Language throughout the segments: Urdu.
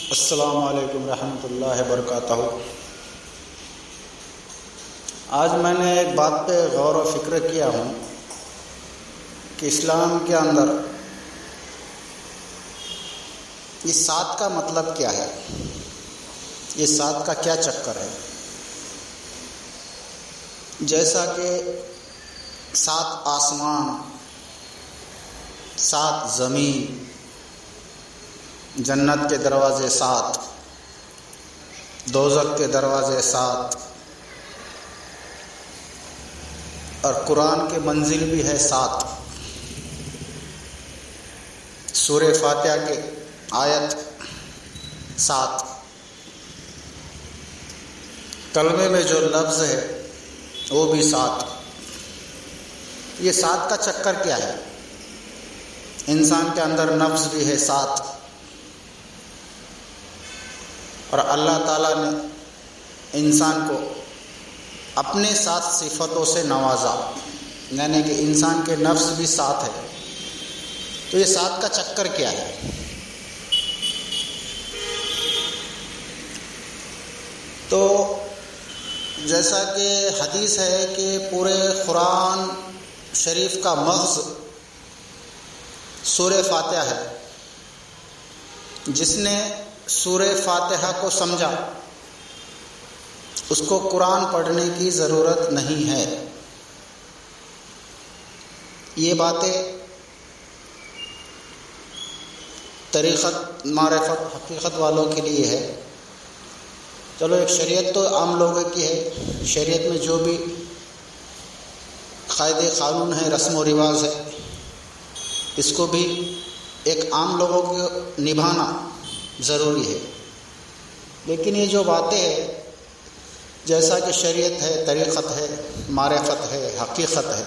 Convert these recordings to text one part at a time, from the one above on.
السلام علیکم رحمۃ اللہ وبرکاتہ۔ آج میں نے ایک بات پہ غور و فکر کیا ہوں کہ اسلام کے اندر یہ سات کا مطلب کیا ہے، یہ سات کا کیا چکر ہے۔ جیسا کہ سات آسمان، سات زمین، جنت کے دروازے سات، دوزخ کے دروازے سات، اور قرآن کے منزل بھی ہے سات۔ سورہ فاتحہ کے آیت سات، کلمے میں جو لفظ ہے وہ بھی سات۔ یہ سات کا چکر کیا ہے؟ انسان کے اندر نفس بھی ہے سات، اور اللہ تعالیٰ نے انسان کو اپنے سات صفتوں سے نوازا، یعنی کہ انسان کے نفس بھی سات ہے۔ تو یہ سات کا چکر کیا ہے؟ تو جیسا کہ حدیث ہے کہ پورے قرآن شریف کا مغز سورہ فاتحہ ہے۔ جس نے سورہ فاتحہ کو سمجھا اس کو قرآن پڑھنے کی ضرورت نہیں ہے۔ یہ باتیں طریقت، معرفت، حقیقت والوں کے لیے ہے۔ چلو ایک شریعت تو عام لوگوں کی ہے، شریعت میں جو بھی قاعدے قانون ہے، رسم و رواج ہے، اس کو بھی ایک عام لوگوں کو نبھانا ضروری ہے۔ لیکن یہ جو باتیں ہیں، جیسا کہ شریعت ہے، طریقت ہے، معرفت ہے، حقیقت ہے،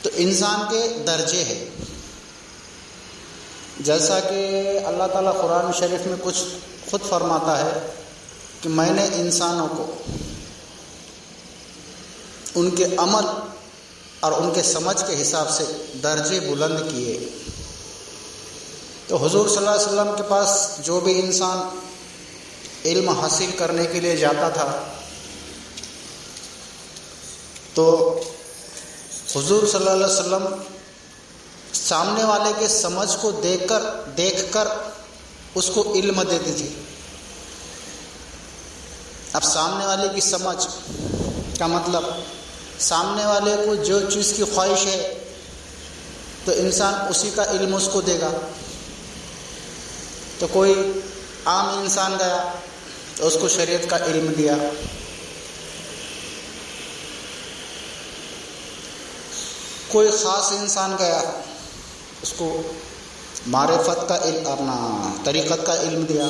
تو انسان کے درجے ہیں۔ جیسا کہ اللہ تعالیٰ قرآن شریف میں کچھ خود فرماتا ہے کہ میں نے انسانوں کو ان کے عمل اور ان کے سمجھ کے حساب سے درجے بلند کیے۔ تو حضور صلی اللہ علیہ وسلم کے پاس جو بھی انسان علم حاصل کرنے کے لیے جاتا تھا، تو حضور صلی اللہ علیہ وسلم سامنے والے کے سمجھ کو دیکھ کر اس کو علم دیتی تھی۔ اب سامنے والے کی سمجھ کا مطلب، سامنے والے کو جو چیز کی خواہش ہے تو انسان اسی کا علم اس کو دے گا۔ تو کوئی عام انسان گیا تو اس کو شریعت کا علم دیا، کوئی خاص انسان گیا اس کو معرفت کا علم، اپنا طریقت کا علم دیا،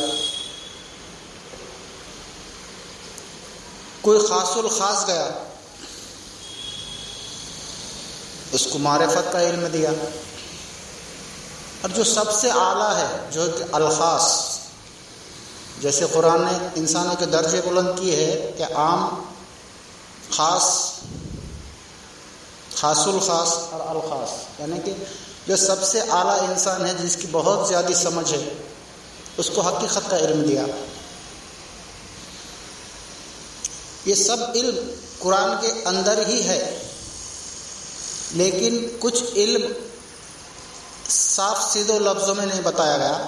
کوئی خاص الخاص گیا اس کو معرفت کا علم دیا، اور جو سب سے اعلیٰ ہے جو کہ الخاص، جیسے قرآن نے انسانوں کے درجے بلند کیے ہیں کہ عام، خاص، خاص الخاص اور الخاص، یعنی کہ جو سب سے اعلیٰ انسان ہے، جس کی بہت زیادہ سمجھ ہے، اس کو حقیقت کا علم دیا۔ یہ سب علم قرآن کے اندر ہی ہے، لیکن کچھ علم صاف سیدھے لفظوں میں نہیں بتایا گیا،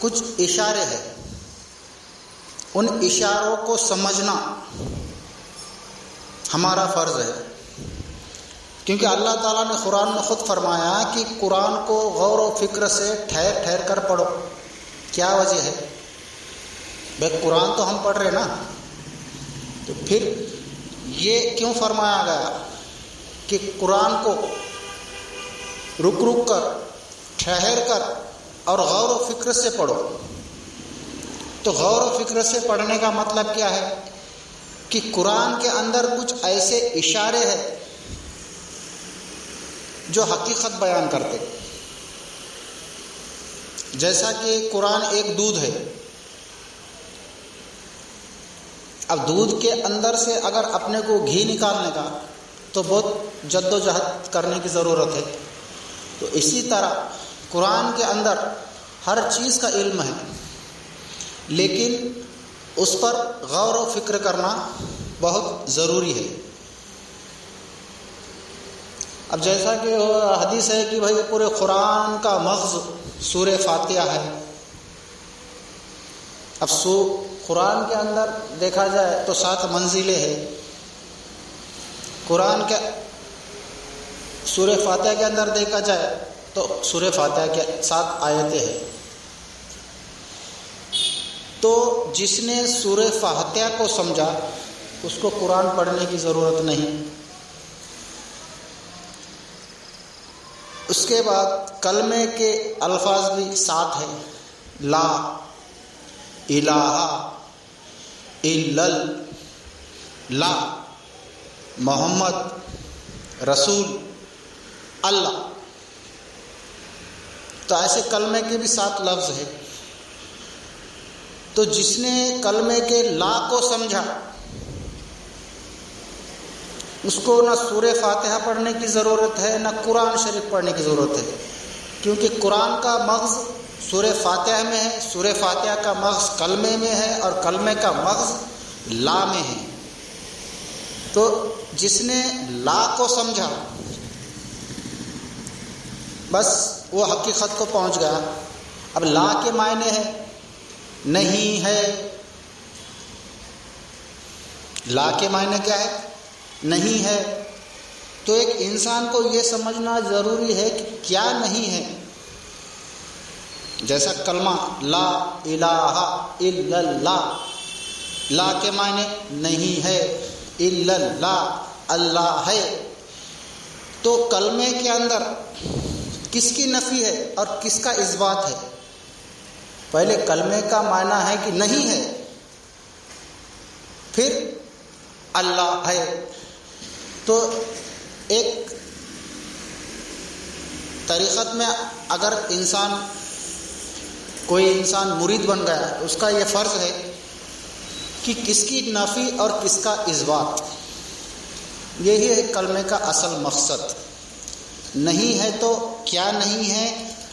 کچھ اشارے ہیں۔ ان اشاروں کو سمجھنا ہمارا فرض ہے، کیونکہ اللہ تعالیٰ نے قرآن میں خود فرمایا کہ قرآن کو غور و فکر سے ٹھہر ٹھہر کر پڑھو۔ کیا وجہ ہے؟ بھائی قرآن تو ہم پڑھ رہے نا، تو پھر یہ کیوں فرمایا گیا کہ قرآن کو رک رک کر، ٹھہر کر اور غور و فکر سے پڑھو؟ تو غور و فکر سے پڑھنے کا مطلب کیا ہے کہ قرآن کے اندر کچھ ایسے اشارے ہیں جو حقیقت بیان کرتے۔ جیسا کہ قرآن ایک دودھ ہے، اب دودھ کے اندر سے اگر اپنے کو گھی نکالنے کا تو بہت جد و جہد کرنے کی ضرورت ہے۔ تو اسی طرح قرآن کے اندر ہر چیز کا علم ہے، لیکن اس پر غور و فکر کرنا بہت ضروری ہے۔ اب جیسا کہ حدیث ہے کہ بھائی پورے قرآن کا مغز سورہ فاتحہ ہے۔ اب قرآن کے اندر دیکھا جائے تو 7 منزلیں ہیں۔ قرآن کے سورہ فاتحہ کے اندر دیکھا جائے تو سورہ فاتحہ کے 7 آیتیں ہیں۔ تو جس نے سورہ فاتحہ کو سمجھا اس کو قرآن پڑھنے کی ضرورت نہیں۔ اس کے بعد کلمے کے الفاظ بھی 7 ہیں، لا الہ الا اللہ، محمد رسول اللہ۔ تو ایسے کلمے کے بھی 7 لفظ ہیں۔ تو جس نے کلمے کے لا کو سمجھا اس کو نہ سورہ فاتحہ پڑھنے کی ضرورت ہے نہ قرآن شریف پڑھنے کی ضرورت ہے، کیونکہ قرآن کا مغز سورہ فاتحہ میں ہے، سورہ فاتحہ کا مغز کلمے میں ہے، اور کلمے کا مغز لا میں ہے۔ تو جس نے لا کو سمجھا بس وہ حقیقت کو پہنچ گیا۔ اب لا کے معنی ہے نہیں ہے، لا کے معنی کیا ہے؟ نہیں ہے۔ تو ایک انسان کو یہ سمجھنا ضروری ہے کہ کیا نہیں ہے۔ جیسا کلمہ لا الہ الا اللہ، لا کے معنی نہیں ہے، الا اللہ اللہ ہے۔ تو کلمے کے اندر کس کی نفی ہے اور کس کا اثبات ہے؟ پہلے کلمے کا معنی ہے کہ نہیں ہے، پھر اللہ ہے۔ تو ایک طریقت میں اگر کوئی انسان مرید بن گیا تو اس کا یہ فرض ہے کہ کس کی نفی اور کس کا اثبات۔ یہی ہے کلمے کا اصل مقصد۔ نہیں ہے تو کیا نہیں ہے،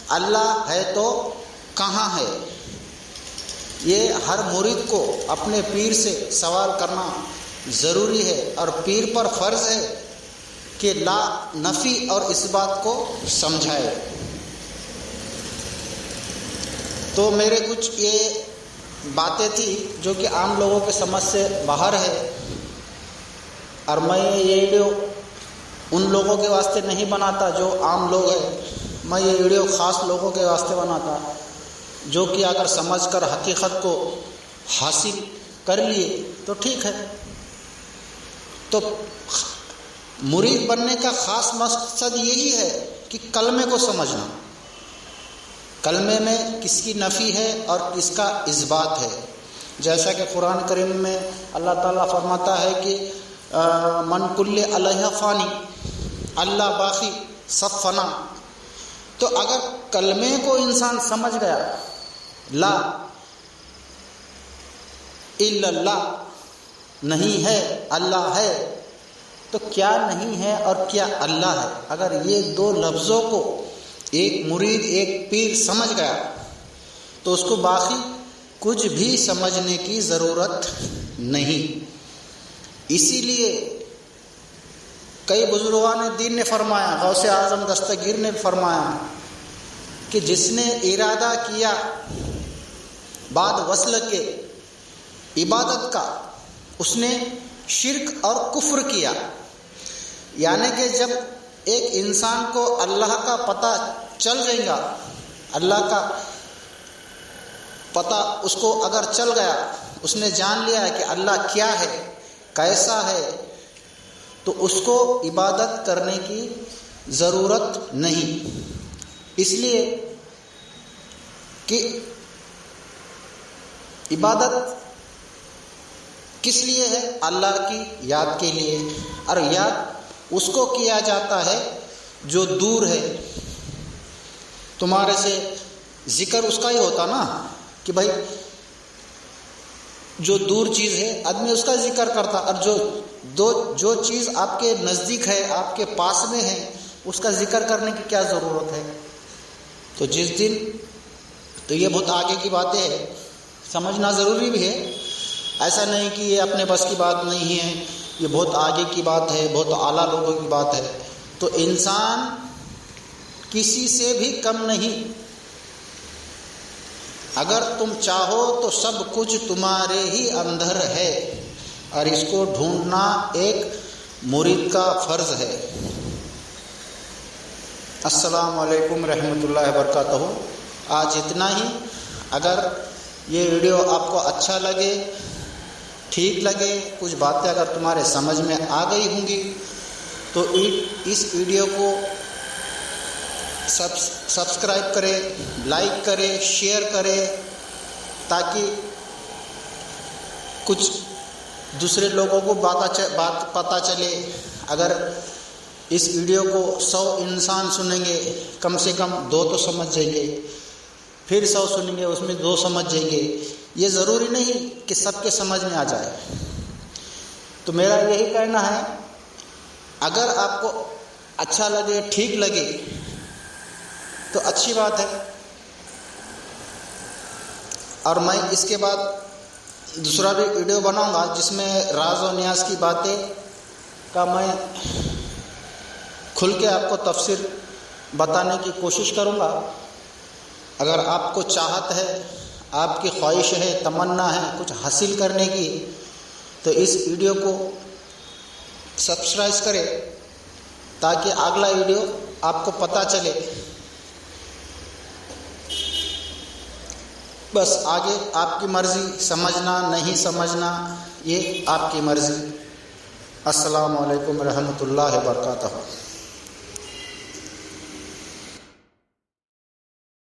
اللہ ہے تو کہاں ہے۔ یہ ہر مرید کو اپنے پیر سے سوال کرنا ضروری ہے، اور پیر پر فرض ہے کہ لا نفی اور اس بات کو سمجھائے۔ تو میرے کچھ یہ باتیں تھی جو کہ عام لوگوں کے سمجھ سے باہر ہے، اور میں یہ ویڈیو ان لوگوں کے واسطے نہیں بناتا جو عام لوگ ہیں، میں یہ ویڈیو خاص لوگوں کے واسطے بناتا جو کہ اگر سمجھ کر حقیقت کو حاصل کر لیے تو ٹھیک ہے۔ تو مرید بننے کا خاص مقصد یہی ہے کہ کلمے کو سمجھنا، کلمے میں کس کی نفی ہے اور کس کا اثبات ہے۔ جیسا کہ قرآن کریم میں اللہ تعالیٰ فرماتا ہے کہ من کل علیہ فانی، اللہ باقی سب فنا۔ تو اگر کلمے کو انسان سمجھ گیا، لا الا اللہ نہیں ہے اللہ ہے، تو کیا نہیں ہے اور کیا اللہ ہے، اگر یہ 2 لفظوں کو ایک مرید ایک پیر سمجھ گیا تو اس کو باقی کچھ بھی سمجھنے کی ضرورت نہیں۔ اسی لیے کئی بزرگان دین نے فرمایا، غوث اعظم دستگیر نے فرمایا کہ جس نے ارادہ کیا بعد وصل کے عبادت کا، اس نے شرک اور کفر کیا۔ یعنی کہ جب ایک انسان کو اللہ کا پتہ چل جائے گا، اللہ کا پتہ اس کو اگر چل گیا، اس نے جان لیا ہے کہ اللہ کیا ہے، کیسا ہے، تو اس کو عبادت کرنے کی ضرورت نہیں۔ اس لیے کہ عبادت کس لیے ہے؟ اللہ کی یاد کے لیے، اور یاد اس کو کیا جاتا ہے جو دور ہے۔ تمہارے سے ذکر اس کا ہی ہوتا نا کہ بھائی جو دور چیز ہے آدمی اس کا ذکر کرتا، اور جو چیز آپ کے نزدیک ہے، آپ کے پاس میں ہے، اس کا ذکر کرنے کی کیا ضرورت ہے۔ تو جس دن تو یہ بہت آگے کی باتیں ہیں، سمجھنا ضروری بھی ہے، ایسا نہیں کہ یہ اپنے بس کی بات نہیں ہے، یہ بہت آگے کی بات ہے، بہت اعلیٰ لوگوں کی بات ہے۔ تو انسان کسی سے بھی کم نہیں، اگر تم چاہو تو سب کچھ تمہارے ہی اندر ہے، اور اس کو ڈھونڈنا ایک مرید کا فرض ہے۔ السلام علیکم رحمۃ اللہ وبرکاتہ۔ آج اتنا ہی۔ اگر یہ ویڈیو آپ کو اچھا لگے، ٹھیک لگے، کچھ باتیں اگر تمہارے سمجھ میں آ گئی ہوں گی تو اس ویڈیو کو سبسکرائب کرے، لائک کرے، شیئر کرے، تاکہ کچھ دوسرے لوگوں کو بات پتہ چلے۔ اگر اس ویڈیو کو 100 انسان سنیں گے، کم سے کم 2 تو سمجھ جائیں گے، پھر 100 سنیں گے، اس میں 2 سمجھ جائیں گے۔ یہ ضروری نہیں کہ سب کے سمجھ میں آ جائے۔ تو میرا یہی کہنا ہے، اگر آپ کو اچھا لگے، ٹھیک لگے تو اچھی بات ہے، اور میں اس کے بعد دوسرا بھی ویڈیو بناؤں گا جس میں راز و نیاز کی باتیں کا میں کھل کے آپ کو تفسیر بتانے کی کوشش کروں گا۔ اگر آپ کو چاہت ہے، آپ کی خواہش ہے، تمنا ہے کچھ حاصل کرنے کی، تو اس ویڈیو کو سبسکرائب کرے تاکہ اگلا ویڈیو آپ کو پتہ چلے۔ بس آگے آپ کی مرضی، سمجھنا نہیں سمجھنا یہ آپ کی مرضی۔ السلام علیکم رحمۃ اللہ وبرکاتہ۔